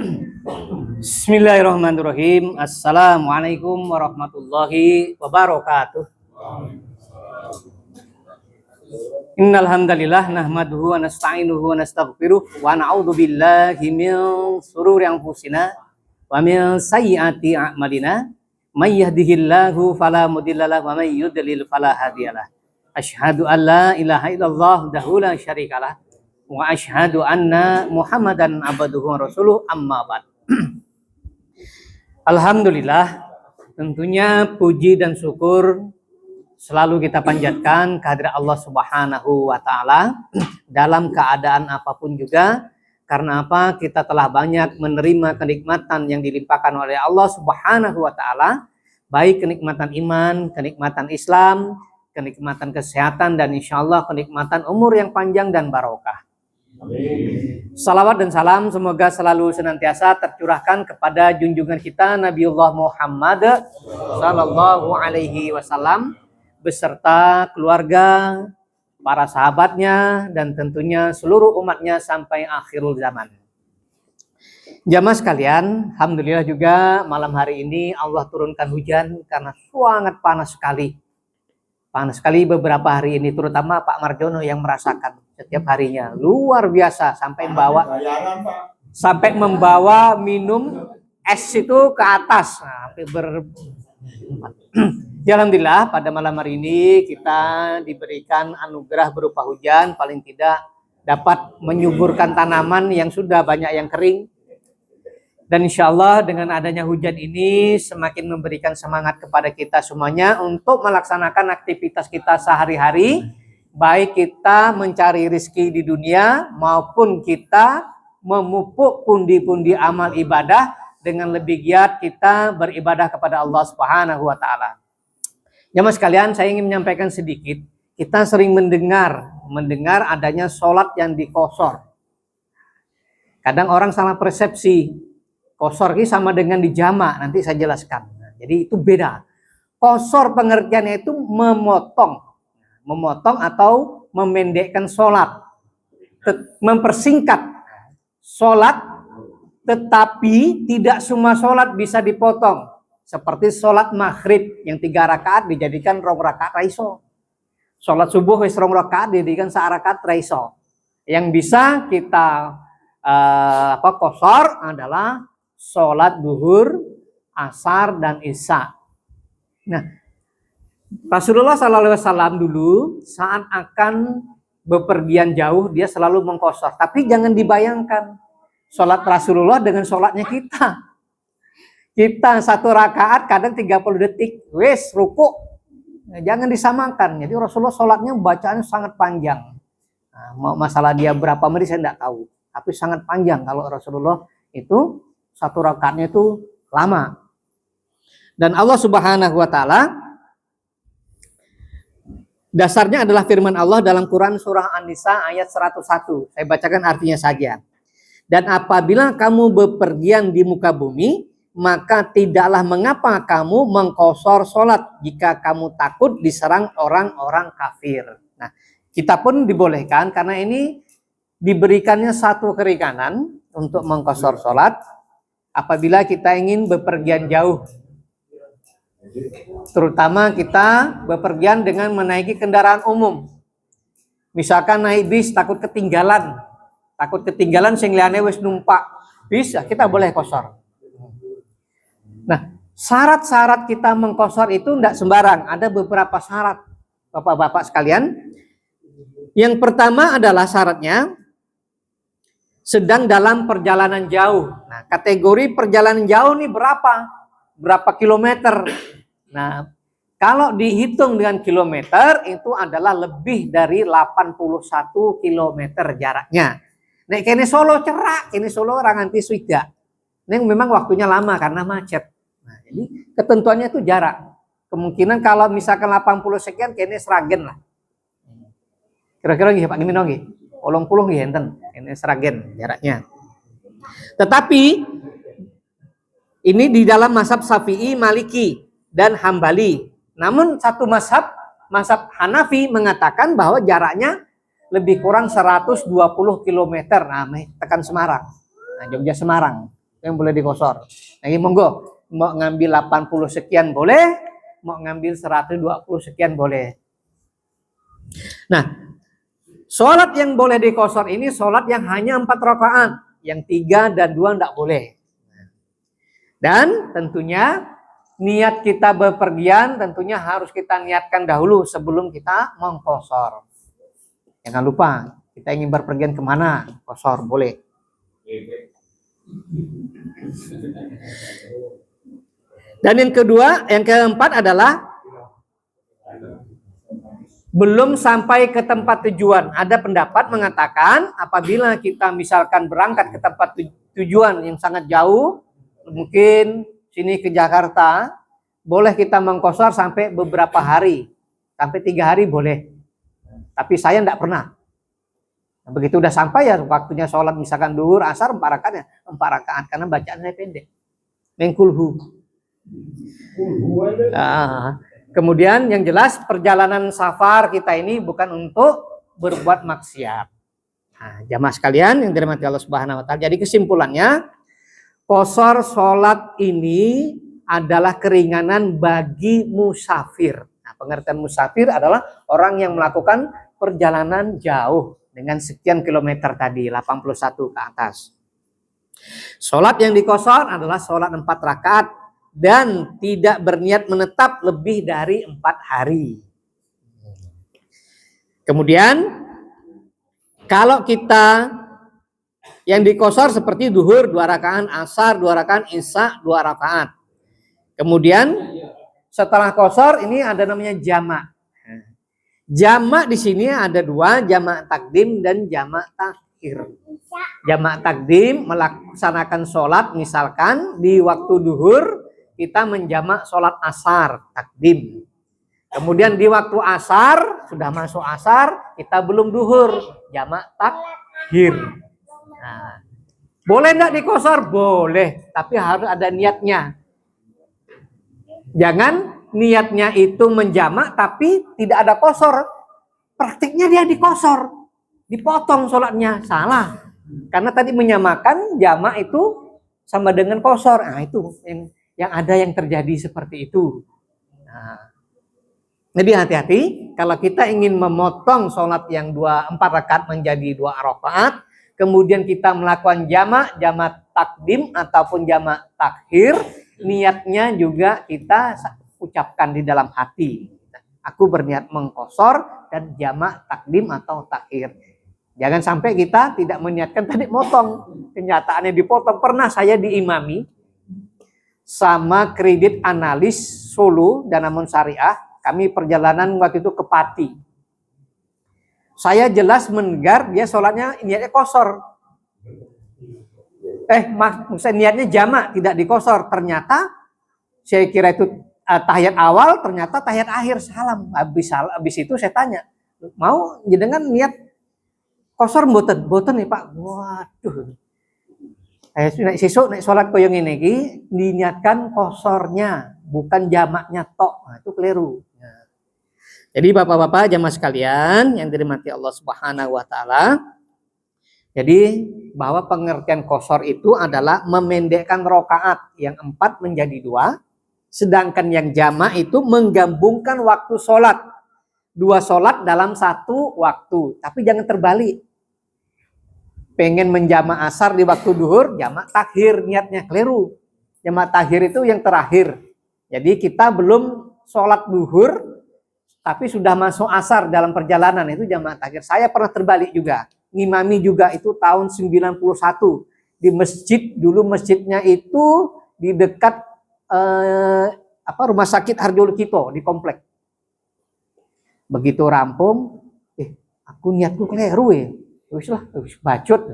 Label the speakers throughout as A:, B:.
A: Bismillahirrahmanirrahim. Assalamualaikum warahmatullahi wabarakatuh. Innal hamdalillah nahmaduhu wa nasta'inuhu wa nastaghfiruh wa na'udzu billahi min shururi anfusina wa min sayyiati a'malina. May yahdihillahu fala mudilla lahu wa may yudlil fala hadiyalah. Asyhadu an la ilaha illallah wahdahu la syarikalah wa asyhadu anna Muhammadan abduhu wa rasuluh, amma ba'd. Alhamdulillah, tentunya puji dan syukur selalu kita panjatkan kehadirat Allah Subhanahu wa taala dalam keadaan apapun juga. Karena apa? Kita telah banyak menerima kenikmatan yang dilimpahkan oleh Allah Subhanahu wa taala, baik kenikmatan iman, kenikmatan Islam, kenikmatan kesehatan, dan insya Allah kenikmatan umur yang panjang dan barokah. Salawat dan salam semoga selalu senantiasa tercurahkan kepada junjungan kita Nabiullah Muhammad sallallahu alaihi wasallam beserta keluarga, para sahabatnya, dan tentunya seluruh umatnya sampai akhirul zaman. Jamaah sekalian, alhamdulillah juga malam hari ini Allah turunkan hujan karena sangat panas sekali. Panas sekali beberapa hari ini, terutama Pak Marjono yang merasakan setiap harinya luar biasa sampai membawa minum es itu ke atas. Nah, alhamdulillah pada malam hari ini kita diberikan anugerah berupa hujan, paling tidak dapat menyuburkan tanaman yang sudah banyak yang kering. Dan insya Allah dengan adanya hujan ini semakin memberikan semangat kepada kita semuanya untuk melaksanakan aktivitas kita sehari-hari, baik kita mencari rezeki di dunia maupun kita memupuk pundi-pundi amal ibadah dengan lebih giat kita beribadah kepada Allah Subhanahu wa taala. Jamaah sekalian, saya ingin menyampaikan sedikit. Kita sering mendengar adanya sholat yang dikosor. Kadang orang salah persepsi. Kosor ini sama dengan dijamak, nanti saya jelaskan. Nah, jadi itu beda. Kosor pengertiannya itu memotong atau memendekkan sholat, mempersingkat sholat, tetapi tidak semua sholat bisa dipotong. Seperti sholat maghrib yang 3 rakaat dijadikan 2 rakaat raiso. Sholat subuh 2 rakaat dijadikan 1 rakaat raiso. Yang bisa kita kosor adalah sholat duhur, asar, dan isya. Nah, Rasulullah SAW dulu saat akan bepergian jauh dia selalu mengkosor. Tapi jangan dibayangkan sholat Rasulullah dengan sholatnya kita. Kita 1 rakaat kadang 30 detik, wes ruku. Nah, jangan disamakan. Jadi Rasulullah sholatnya bacaannya sangat panjang. Nah, masalah dia berapa menit saya tidak tahu. Tapi sangat panjang kalau Rasulullah itu 1 rakaatnya itu lama. Dan Allah Subhanahu wa taala dasarnya adalah firman Allah dalam Quran surah An-Nisa ayat 101. Saya bacakan artinya saja. Dan apabila kamu bepergian di muka bumi, maka tidaklah mengapa kamu mengkosor sholat jika kamu takut diserang orang-orang kafir. Nah, kita pun dibolehkan karena ini diberikannya satu keringanan untuk mengkosor sholat apabila kita ingin bepergian jauh. Terutama kita bepergian dengan menaiki kendaraan umum. Misalkan naik bis takut ketinggalan sing liyane wis numpak bis, kita boleh kosor. Nah, syarat-syarat kita mengkosor itu tidak sembarang. Ada beberapa syarat, Bapak-bapak sekalian. Yang pertama adalah syaratnya sedang dalam perjalanan jauh. Nah, kategori perjalanan jauh nih berapa kilometer. Nah, kalau dihitung dengan kilometer itu adalah lebih dari 81 kilometer jaraknya. Nek kene Solo cerak, kene Solo orang anti swida. Ini memang waktunya lama karena macet. Nah, jadi ketentuannya itu jarak. Kemungkinan kalau misalkan 80 sekian kene Sragen lah. Kira-kira nggih Pak Gimino nggih. 80 nggih enten. Ini Sragen jaraknya. Tetapi ini di dalam mazhab Syafi'i, Maliki, dan Hambali. Namun satu mazhab Hanafi mengatakan bahwa jaraknya lebih kurang 120 km. Nah, tekan Semarang. Nah, Jogja Semarang. yang boleh dikosor. Nah, ini monggo, mau ngambil 80 sekian boleh, mau ngambil 120 sekian boleh. Nah, sholat yang boleh dikosor ini sholat yang hanya 4 rakaat, yang 3 dan 2 tidak boleh. Dan tentunya niat kita bepergian tentunya harus kita niatkan dahulu sebelum kita mengkosor. Jangan lupa, kita ingin berpergian kemana, kosor boleh. Dan yang kedua, yang keempat adalah belum sampai ke tempat tujuan. Ada pendapat mengatakan apabila kita misalkan berangkat ke tempat tujuan yang sangat jauh, mungkin sini ke Jakarta, boleh kita mengkosor sampai beberapa hari, sampai 3 hari boleh. Tapi saya tidak pernah. Nah, begitu udah sampai ya waktunya sholat misalkan duhur, asar 4 rakaat ya 4 rakaat karena bacaan saya pendek. Mengkulhu. Nah, kemudian yang jelas perjalanan safar kita ini bukan untuk berbuat maksiat. Nah, jamaah sekalian yang dirahmati Allah Subhanahu wa taala. Jadi kesimpulannya, qashar sholat ini adalah keringanan bagi musafir. Nah, pengertian musafir adalah orang yang melakukan perjalanan jauh dengan sekian kilometer tadi, 81 ke atas. Sholat yang dikosor adalah sholat 4 rakaat dan tidak berniat menetap lebih dari 4 hari. Kemudian, kalau kita yang dikosor seperti duhur 2 rakaat, asar 2 rakaat, isya 2 rakaat. Kemudian setelah kosor ini ada namanya jamak. Jamak di sini ada 2, jamak takdim dan jamak takhir. Jamak takdim melaksanakan sholat misalkan di waktu duhur kita menjamak sholat asar takdim. Kemudian di waktu asar sudah masuk asar kita belum duhur, jamak takhir. Nah, boleh enggak dikosor? Boleh, tapi harus ada niatnya. Jangan niatnya itu menjamak tapi tidak ada kosor. Praktiknya dia dikosor. Dipotong sholatnya. Salah. Karena tadi menyamakan jamak itu sama dengan kosor. Nah, itu yang ada yang terjadi seperti itu. Nah, jadi hati-hati kalau kita ingin memotong sholat yang 4 rakaat menjadi 2 rakaat, kemudian kita melakukan jamak takdim ataupun jamak takhir, niatnya juga kita ucapkan di dalam hati. Aku berniat mengkosor dan jamak takdim atau takhir. Jangan sampai kita tidak meniatkan tadi motong. Kenyataannya dipotong. Pernah saya diimami sama kredit analis Solo Danamon Syariah. Kami perjalanan waktu itu ke Pati. Saya jelas mendengar dia sholatnya niatnya kosor. Maksudnya niatnya jamak, tidak dikosor. Ternyata saya kira itu tahiyat awal, ternyata tahiyat akhir salam. Habis itu saya tanya, mau jenengan niat kosor mboten? Mboten nih Pak. Waduh. Sesuk nek sholat koyo ngene iki diniatkan kosornya, bukan jamaknya tok. Nah, itu keliru. Jadi Bapak-bapak jamaah sekalian yang dirahmati Allah Subhanahu wa taala. Jadi bahwa pengertian kosor itu adalah memendekkan rakaat yang 4 menjadi 2, sedangkan yang jamak itu menggabungkan waktu sholat. 2 sholat dalam 1 waktu, tapi jangan terbalik. Pengen menjamak asar di waktu duhur, jamak takhir niatnya keliru. Jamak takhir itu yang terakhir. Jadi kita belum sholat duhur, tapi sudah masuk asar dalam perjalanan, itu jamak takhir. Saya pernah terbalik juga. Ngimami juga itu tahun 91 di masjid. Dulu masjidnya itu di dekat rumah sakit Harjo Lukito di komplek. Begitu rampung, aku niatku keliru ya. Wis lah, bacot.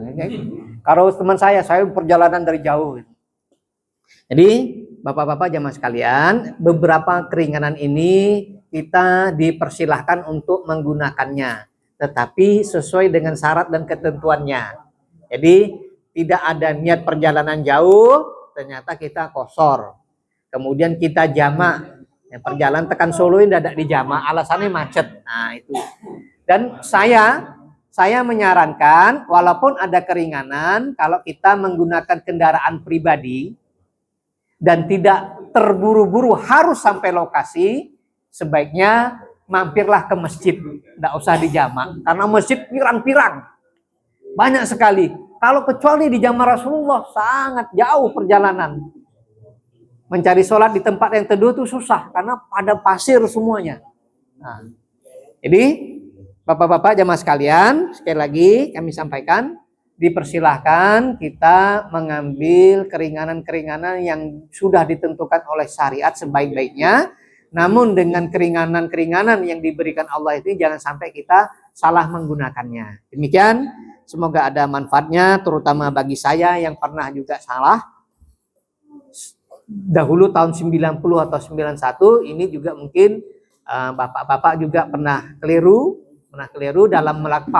A: Kalau teman saya perjalanan dari jauh. Jadi Bapak-bapak jamaah sekalian, beberapa keringanan ini kita dipersilahkan untuk menggunakannya, tetapi sesuai dengan syarat dan ketentuannya. Jadi tidak ada niat perjalanan jauh, ternyata kita kosor. Kemudian kita jamak, perjalanan tekan Solo ini tidak dijamak, alasannya macet. Nah itu. Dan saya saya menyarankan walaupun ada keringanan kalau kita menggunakan kendaraan pribadi dan tidak terburu-buru harus sampai lokasi, sebaiknya mampirlah ke masjid, tidak usah di jamak karena masjid pirang-pirang banyak sekali. Kalau kecuali di zaman Rasulullah sangat jauh perjalanan, mencari sholat di tempat yang teduh itu susah karena pada pasir semuanya. Nah, jadi Bapak-bapak jamaah sekalian, sekali lagi kami sampaikan, dipersilahkan kita mengambil keringanan-keringanan yang sudah ditentukan oleh syariat sebaik-baiknya. Namun dengan keringanan-keringanan yang diberikan Allah itu jangan sampai kita salah menggunakannya. Demikian, semoga ada manfaatnya, terutama bagi saya yang pernah juga salah. Dahulu tahun 90 atau 91, ini juga mungkin bapak-bapak juga pernah keliru dalam melakukan